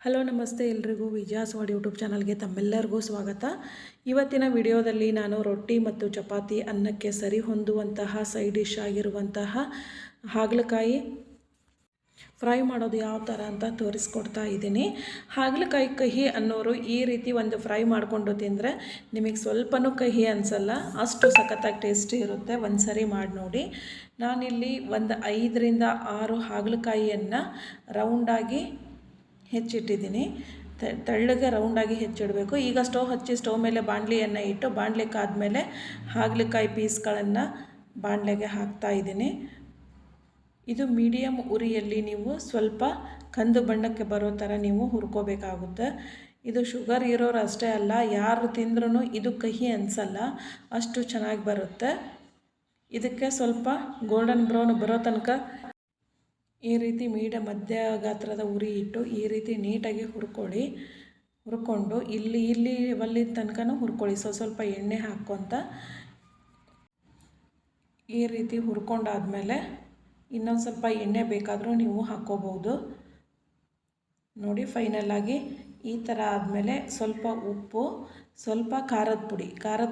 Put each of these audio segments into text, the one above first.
Hello ನಮಸ್ತೆ ಎಲ್ರಿಗೂ ವಿಜಯಾಸ್ world YouTube ಚಾನಲ್ಗೆ ತಮ್ಮೆಲ್ಲರಿಗೂ ಸ್ವಾಗತ. ಇವತ್ತಿನ ವಿಡಿಯೋದಲ್ಲಿ ನಾನು ರೊಟ್ಟಿ ಮತ್ತು ಚಪಾತಿ ಅನ್ನಕ್ಕೆ ಸರಿ ಹೊಂದುವಂತಹ ಸೈಡ್ ಡಿಶ್ ಆಗಿರುವಂತಹ ಹಾಗಲಕಾಯಿ ಫ್ರೈ ಮಾಡೋದು ಯಾವ ಥರ ಅಂತ ತೋರಿಸ್ಕೊಡ್ತಾ ಇದ್ದೀನಿ. ಹಾಗಲಕಾಯಿ ಕಹಿ ಅನ್ನೋರು ಈ ರೀತಿ ಒಂದು ಫ್ರೈ ಮಾಡಿಕೊಂಡು ತಿಂದರೆ ನಿಮಗೆ ಸ್ವಲ್ಪನೂ ಕಹಿ ಅನಿಸಲ್ಲ, ಅಷ್ಟು ಸಖತ್ತಾಗಿ ಟೇಸ್ಟಿ ಇರುತ್ತೆ. ಒಂದು ಸರಿ ಮಾಡಿ ನೋಡಿ. ನಾನಿಲ್ಲಿ ಒಂದು 5ರಿಂದ 6 ಹಾಗಲಕಾಯಿಯನ್ನು ರೌಂಡಾಗಿ ಹೆಚ್ಚಿಟ್ಟಿದ್ದೀನಿ. ತೆಳ್ಳಗೆ ರೌಂಡಾಗಿ ಹೆಚ್ಚಿಡಬೇಕು. ಈಗ ಸ್ಟವ್ ಹಚ್ಚಿ ಸ್ಟವ್ ಮೇಲೆ ಬಾಣಲಿಯನ್ನು ಇಟ್ಟು ಬಾಣಲೆ ಕಾದ್ಮೇಲೆ ಹಾಗಲಕಾಯಿ ಪೀಸ್ಗಳನ್ನು ಬಾಣಲೆಗೆ ಹಾಕ್ತಾ ಇದ್ದೀನಿ. ಇದು ಮೀಡಿಯಮ್ ಉರಿಯಲ್ಲಿ ನೀವು ಸ್ವಲ್ಪ ಕಂದು ಬಣ್ಣಕ್ಕೆ ಬರೋ ಥರ ನೀವು ಹುರ್ಕೋಬೇಕಾಗುತ್ತೆ. ಇದು ಶುಗರ್ ಇರೋರು ಅಷ್ಟೇ ಅಲ್ಲ, ಯಾರು ತಿಂದ್ರೂ ಇದು ಕಹಿ ಅನಿಸಲ್ಲ, ಅಷ್ಟು ಚೆನ್ನಾಗಿ ಬರುತ್ತೆ. ಇದಕ್ಕೆ ಸ್ವಲ್ಪ ಗೋಲ್ಡನ್ ಬ್ರೌನ್ ಬರೋ ತನಕ ಈ ರೀತಿ ಮಧ್ಯ ಗಾತ್ರದ ಉರಿ ಇಟ್ಟು ಈ ರೀತಿ ನೀಟಾಗಿ ಹುರ್ಕೊಂಡು ಇಲ್ಲಿ ಒಲ್ಲಿದ ತನಕ ಹುರ್ಕೊಳ್ಳಿ. ಸ್ವಲ್ಪ ಎಣ್ಣೆ ಹಾಕ್ಕೊತ ಈ ರೀತಿ ಹುರ್ಕೊಂಡಾದ್ಮೇಲೆ ಇನ್ನೊಂದು ಸ್ವಲ್ಪ ಎಣ್ಣೆ ಬೇಕಾದರೂ ನೀವು ಹಾಕ್ಕೋಬೋದು. ನೋಡಿ, ಫೈನಲಾಗಿ ಈ ಥರ ಆದಮೇಲೆ ಸ್ವಲ್ಪ ಉಪ್ಪು, ಸ್ವಲ್ಪ ಖಾರದ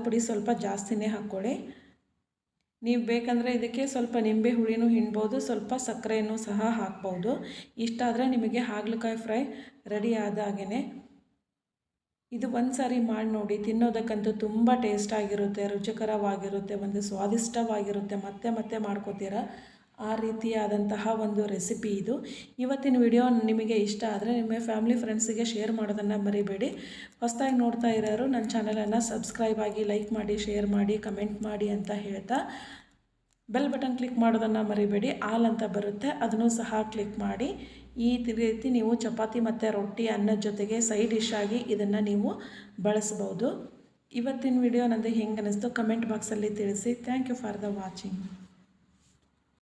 ಪುಡಿ ಸ್ವಲ್ಪ ಜಾಸ್ತಿನೇ ಹಾಕ್ಕೊಳ್ಳಿ. ನೀವು ಬೇಕಂದರೆ ಇದಕ್ಕೆ ಸ್ವಲ್ಪ ನಿಂಬೆ ಹುಳಿನೂ ಹಿಂಡ್ಬೋದು, ಸ್ವಲ್ಪ ಸಕ್ಕರೆಯನ್ನು ಸಹ ಹಾಕ್ಬೋದು. ಇಷ್ಟಾದರೆ ನಿಮಗೆ ಹಾಗಲಕಾಯಿ ಫ್ರೈ ರೆಡಿ ಆದಾಗೇ. ಇದು ಒಂದು ಸಾರಿ ಮಾಡಿ ನೋಡಿ, ತಿನ್ನೋದಕ್ಕಂತೂ ತುಂಬ ಟೇಸ್ಟಾಗಿರುತ್ತೆ, ರುಚಿಕರವಾಗಿರುತ್ತೆ, ಒಂದು ಸ್ವಾದಿಷ್ಟವಾಗಿರುತ್ತೆ. ಮತ್ತೆ ಮತ್ತೆ ಮಾಡ್ಕೋತೀರ ಆ ರೀತಿಯಾದಂತಹ ಒಂದು ರೆಸಿಪಿ ಇದು. ಇವತ್ತಿನ ವಿಡಿಯೋ ನಿಮಗೆ ಇಷ್ಟ ಆದರೆ ನಿಮ್ಮ ಫ್ಯಾಮಿಲಿ ಫ್ರೆಂಡ್ಸಿಗೆ ಶೇರ್ ಮಾಡೋದನ್ನು ಮರಿಬೇಡಿ. ಹೊಸದಾಗಿ ನೋಡ್ತಾ ಇರೋರು ನನ್ನ ಚಾನಲನ್ನು ಸಬ್ಸ್ಕ್ರೈಬ್ ಆಗಿ, ಲೈಕ್ ಮಾಡಿ, ಶೇರ್ ಮಾಡಿ, ಕಮೆಂಟ್ ಮಾಡಿ ಅಂತ ಹೇಳ್ತಾ ಬೆಲ್ ಬಟನ್ ಕ್ಲಿಕ್ ಮಾಡೋದನ್ನು ಮರಿಬೇಡಿ. ಆಲ್ ಅಂತ ಬರುತ್ತೆ, ಅದನ್ನು ಸಹ ಕ್ಲಿಕ್ ಮಾಡಿ. ಈ ರೀತಿ ನೀವು ಚಪಾತಿ ಮತ್ತು ರೊಟ್ಟಿ ಅನ್ನದ ಜೊತೆಗೆ ಸೈಡ್ ಡಿಶ್ ಆಗಿ ಇದನ್ನು ನೀವು ಬಳಸ್ಬೋದು. ಇವತ್ತಿನ ವಿಡಿಯೋ ನಂದು ಹೆಂಗೆ ಅನ್ನಿಸ್ತು ಕಮೆಂಟ್ ಬಾಕ್ಸಲ್ಲಿ ತಿಳಿಸಿ. Thank you for the watching.